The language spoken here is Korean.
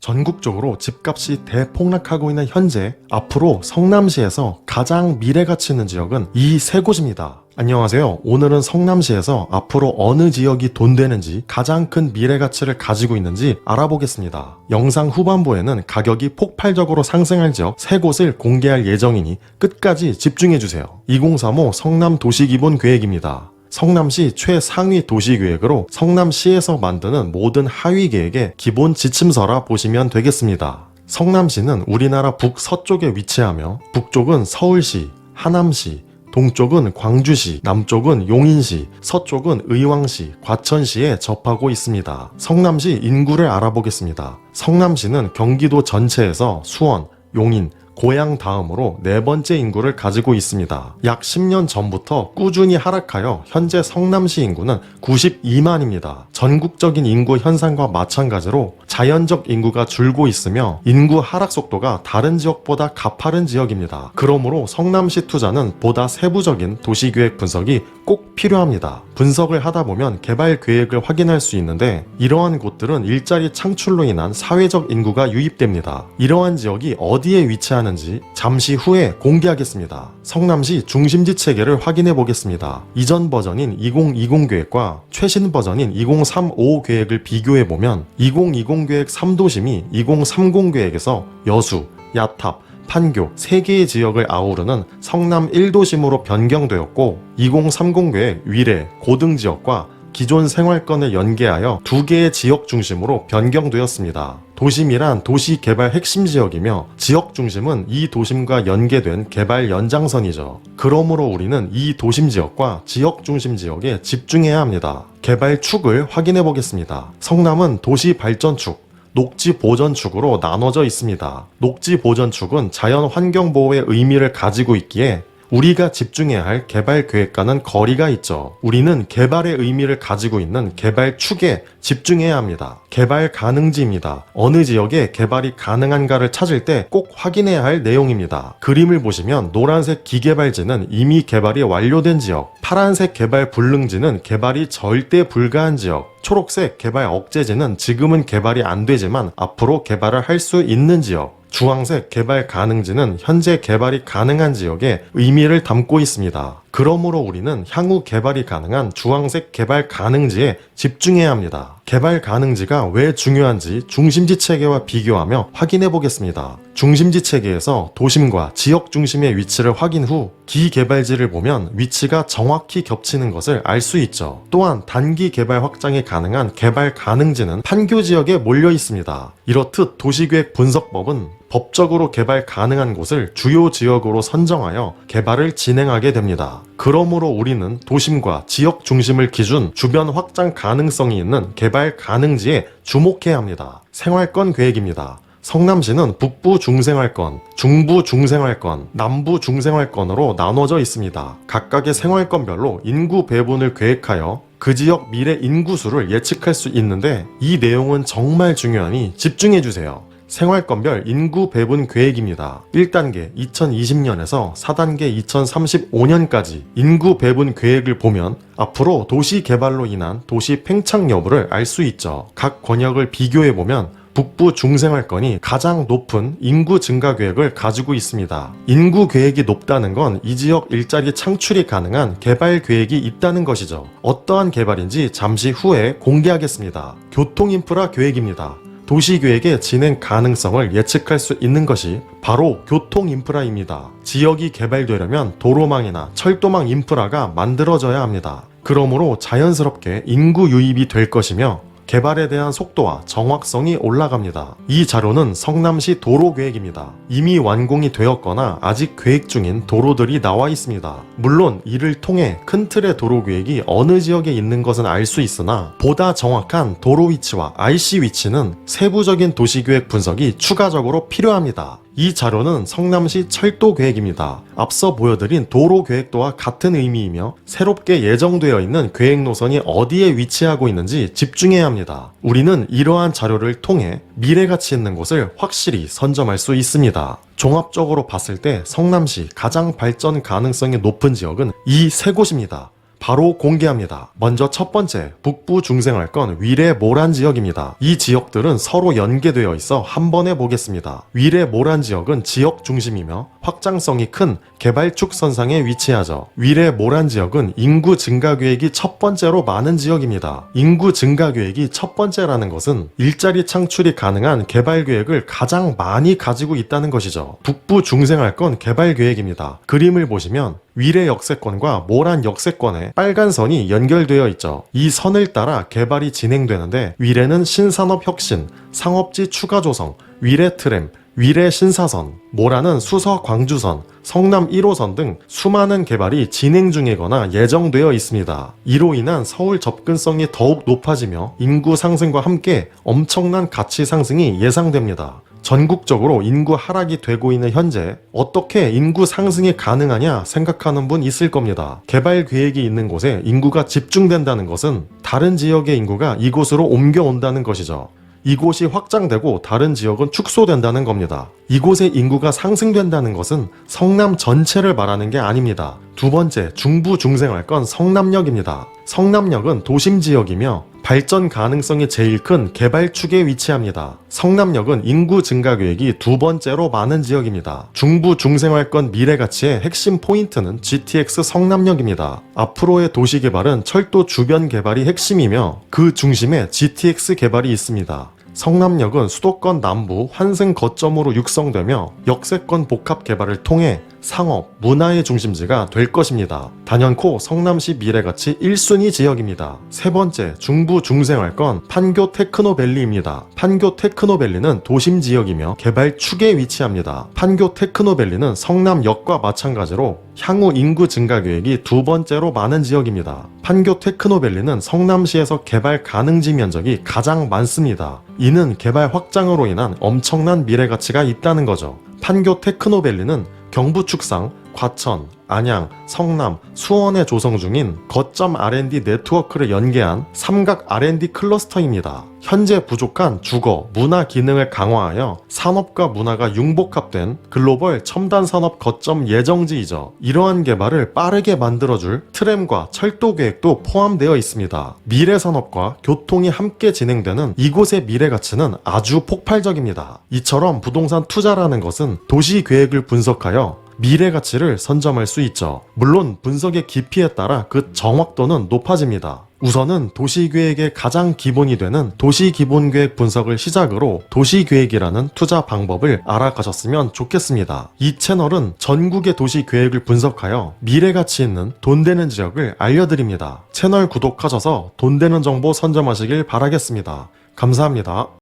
전국적으로 집값이 대폭락하고 있는 현재, 앞으로 성남시에서 가장 미래 가치 있는 지역은 이 세 곳입니다. 안녕하세요. 오늘은 성남시에서 앞으로 어느 지역이 돈 되는지, 가장 큰 미래 가치를 가지고 있는지 알아보겠습니다. 영상 후반부에는 가격이 폭발적으로 상승할 지역 세 곳을 공개할 예정이니 끝까지 집중해주세요. 2035 성남 도시기본 계획입니다. 성남시 최상위 도시계획으로 성남시에서 만드는 모든 하위 계획의 기본 지침서라 보시면 되겠습니다. 성남시는 우리나라 북서쪽에 위치하며 북쪽은 서울시, 하남시, 동쪽은 광주시, 남쪽은 용인시, 서쪽은 의왕시, 과천시에 접하고 있습니다. 성남시 인구를 알아보겠습니다. 성남시는 경기도 전체에서 수원, 용인, 고양 다음으로 네 번째 인구를 가지고 있습니다. 약 10년 전부터 꾸준히 하락하여 현재 성남시 인구는 92만입니다. 전국적인 인구 현상과 마찬가지로 자연적 인구가 줄고 있으며 인구 하락 속도가 다른 지역보다 가파른 지역입니다. 그러므로 성남시 투자는 보다 세부적인 도시계획 분석이 꼭 필요합니다. 분석을 하다 보면 개발 계획을 확인할 수 있는데 이러한 곳들은 일자리 창출로 인한 사회적 인구가 유입됩니다. 이러한 지역이 어디에 위치하는지 잠시 후에 공개하겠습니다. 성남시 중심지 체계를 확인해 보겠습니다. 이전 버전인 2020 계획과 최신 버전인 2035 계획을 비교해 보면 2020 계획 3도심이 2030 계획에서 여수, 야탑, 판교 3개의 지역을 아우르는 성남 1도심으로 변경되었고 2030 계획 위례, 고등지역과 기존 생활권을 연계하여 2개의 지역 중심으로 변경되었습니다. 도심이란 도시 개발 핵심 지역이며 지역 중심은 이 도심과 연계된 개발 연장선이죠. 그러므로 우리는 이 도심 지역과 지역 중심 지역에 집중해야 합니다. 개발 축을 확인해 보겠습니다. 성남은 도시 발전 축, 녹지 보전 축으로 나눠져 있습니다. 녹지 보전 축은 자연 환경 보호의 의미를 가지고 있기에 우리가 집중해야 할 개발 계획과는 거리가 있죠. 우리는 개발의 의미를 가지고 있는 개발 축에 집중해야 합니다. 개발 가능지입니다. 어느 지역에 개발이 가능한가를 찾을 때 꼭 확인해야 할 내용입니다. 그림을 보시면 노란색 기개발지는 이미 개발이 완료된 지역, 파란색 개발 불능지는 개발이 절대 불가한 지역, 초록색 개발 억제지는 지금은 개발이 안 되지만 앞으로 개발을 할 수 있는 지역, 주황색 개발 가능지는 현재 개발이 가능한 지역에 의미를 담고 있습니다. 그러므로 우리는 향후 개발이 가능한 주황색 개발 가능지에 집중해야 합니다. 개발 가능지가 왜 중요한지 중심지 체계와 비교하며 확인해 보겠습니다. 중심지 체계에서 도심과 지역 중심의 위치를 확인 후 기개발지를 보면 위치가 정확히 겹치는 것을 알 수 있죠. 또한 단기 개발 확장이 가능한 개발 가능지는 판교 지역에 몰려 있습니다. 이렇듯 도시계획 분석법은 법적으로 개발 가능한 곳을 주요 지역으로 선정하여 개발을 진행하게 됩니다. 그러므로 우리는 도심과 지역 중심을 기준 주변 확장 가능성이 있는 개발 가능지에 주목해야 합니다. 생활권 계획입니다. 성남시는 북부 중생활권, 중부 중생활권, 남부 중생활권으로 나눠져 있습니다. 각각의 생활권별로 인구 배분을 계획하여 그 지역 미래 인구수를 예측할 수 있는데 이 내용은 정말 중요하니 집중해주세요. 생활권별 인구 배분 계획입니다. 1단계 2020년에서 4단계 2035년까지 인구 배분 계획을 보면 앞으로 도시 개발로 인한 도시 팽창 여부를 알 수 있죠. 각 권역을 비교해보면 북부 중생활권이 가장 높은 인구 증가 계획을 가지고 있습니다. 인구 계획이 높다는 건 이 지역 일자리 창출이 가능한 개발 계획이 있다는 것이죠. 어떠한 개발인지 잠시 후에 공개하겠습니다. 교통 인프라 계획입니다. 도시계획의 진행 가능성을 예측할 수 있는 것이 바로 교통 인프라입니다. 지역이 개발되려면 도로망이나 철도망 인프라가 만들어져야 합니다. 그러므로 자연스럽게 인구 유입이 될 것이며 개발에 대한 속도와 정확성이 올라갑니다. 이 자료는 성남시 도로계획입니다. 이미 완공이 되었거나 아직 계획 중인 도로들이 나와 있습니다. 물론 이를 통해 큰 틀의 도로계획이 어느 지역에 있는 것은 알 수 있으나 보다 정확한 도로 위치와 IC 위치는 세부적인 도시계획 분석이 추가적으로 필요합니다. 이 자료는 성남시 철도계획입니다. 앞서 보여드린 도로계획도와 같은 의미이며 새롭게 예정되어 있는 계획 노선이 어디에 위치하고 있는지 집중해야 합니다. 우리는 이러한 자료를 통해 미래가치 있는 곳을 확실히 선점할 수 있습니다. 종합적으로 봤을 때 성남시 가장 발전 가능성이 높은 지역은 이 세 곳입니다. 바로 공개합니다. 먼저 첫 번째, 북부 중생활권 위례 모란 지역입니다. 이 지역들은 서로 연계되어 있어 한 번에 보겠습니다. 위례 모란 지역은 지역 중심이며 확장성이 큰 개발축 선상에 위치하죠. 위례 모란 지역은 인구 증가 계획이 첫 번째로 많은 지역입니다. 인구 증가 계획이 첫 번째라는 것은 일자리 창출이 가능한 개발 계획을 가장 많이 가지고 있다는 것이죠. 북부 중생활권 개발 계획입니다. 그림을 보시면 위례 역세권과 모란 역세권에 빨간 선이 연결되어 있죠. 이 선을 따라 개발이 진행되는데 위례는 신산업 혁신, 상업지 추가 조성, 위례 트램, 위례 신사선, 모란은 수서 광주선, 성남 1호선 등 수많은 개발이 진행 중이거나 예정되어 있습니다. 이로 인한 서울 접근성이 더욱 높아지며 인구 상승과 함께 엄청난 가치 상승이 예상됩니다. 전국적으로 인구 하락이 되고 있는 현재 어떻게 인구 상승이 가능하냐 생각하는 분 있을 겁니다. 개발 계획이 있는 곳에 인구가 집중된다는 것은 다른 지역의 인구가 이곳으로 옮겨온다는 것이죠. 이곳이 확장되고 다른 지역은 축소된다는 겁니다. 이곳의 인구가 상승된다는 것은 성남 전체를 말하는 게 아닙니다. 두 번째, 중부 중생활권 성남역입니다. 성남역은 도심 지역이며 발전 가능성이 제일 큰 개발축에 위치합니다. 성남역은 인구 증가 계획이 두 번째로 많은 지역입니다. 중부 중생활권 미래가치의 핵심 포인트는 GTX 성남역입니다. 앞으로의 도시 개발은 철도 주변 개발이 핵심이며 그 중심에 GTX 개발이 있습니다. 성남역은 수도권 남부 환승 거점으로 육성되며 역세권 복합 개발을 통해 상업, 문화의 중심지가 될 것입니다. 단연코 성남시 미래가치 1순위 지역입니다. 세 번째, 중부 중생활권 판교 테크노밸리입니다. 판교 테크노밸리는 도심 지역이며 개발축에 위치합니다. 판교 테크노밸리는 성남역과 마찬가지로 향후 인구 증가 계획이 두 번째로 많은 지역입니다. 판교 테크노밸리는 성남시에서 개발 가능지 면적이 가장 많습니다. 이는 개발 확장으로 인한 엄청난 미래 가치가 있다는 거죠. 판교 테크노밸리는 경부 축상, 과천, 안양, 성남, 수원에 조성 중인 거점 R&D 네트워크를 연계한 삼각 R&D 클러스터입니다. 현재 부족한 주거, 문화 기능을 강화하여 산업과 문화가 융복합된 글로벌 첨단 산업 거점 예정지이죠. 이러한 개발을 빠르게 만들어줄 트램과 철도 계획도 포함되어 있습니다. 미래 산업과 교통이 함께 진행되는 이곳의 미래 가치는 아주 폭발적입니다. 이처럼 부동산 투자라는 것은 도시 계획을 분석하여 미래 가치를 선점할 수 있죠. 물론 분석의 깊이에 따라 그 정확도는 높아집니다. 우선은 도시계획의 가장 기본이 되는 도시기본계획 분석을 시작으로 도시계획이라는 투자 방법을 알아가셨으면 좋겠습니다. 이 채널은 전국의 도시계획을 분석하여 미래가치 있는 돈 되는 지역을 알려드립니다. 채널 구독하셔서 돈 되는 정보 선점하시길 바라겠습니다. 감사합니다.